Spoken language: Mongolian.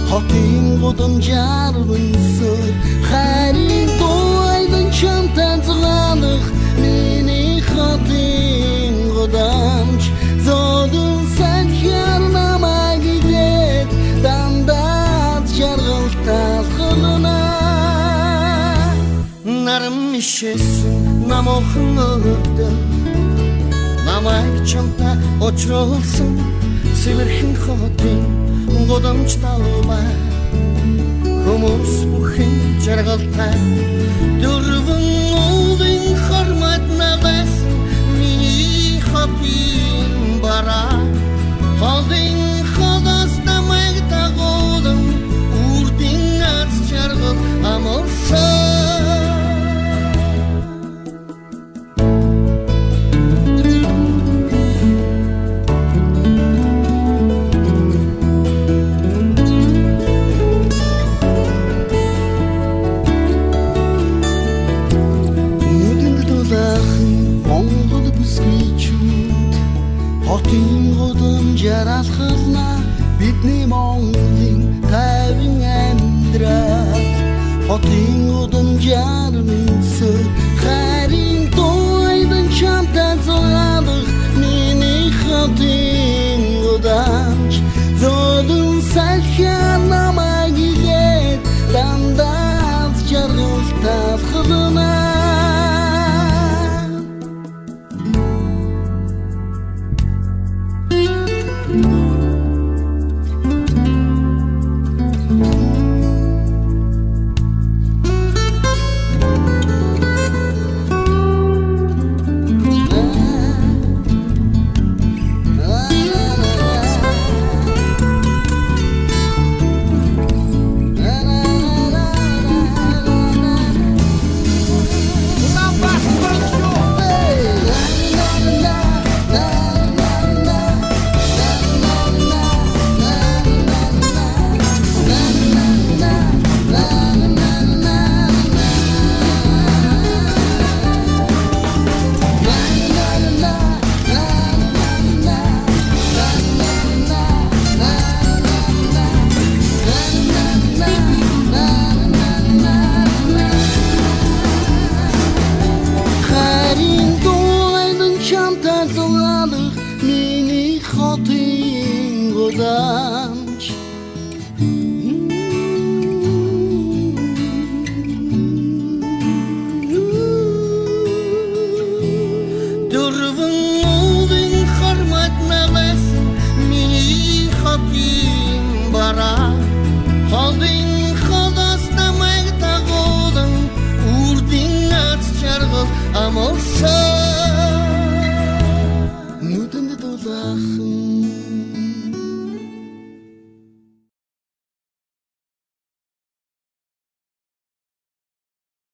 хотын гудам жармынсыр харин дуайдын чамтан зғанық миний хотын гудамч зодын сәкер намай гидет дандат жарғылтал қылына нарым мишесін намоқын өкті намай чамта очролсын северхин хотын гудамч талмай Hummus buchin jargalta Durvun oldin hormat nabas Mini khapin bara Holdin khodas namagda godam Urdin ats jargal amorsa Хотын гудам жаралхална бидний Монголын тайван амьдрал Хотын гудам жармынсыр харин дуайдын чамтан зғанық миний хотын гудамч зодын сәлхер намай гидет дандат жарғылтал қылына Миний хотын гудамч Durvun oldin hormat nabas Mini хотын bara Holdin khodas namagda godam Urdin ats jargal amorsa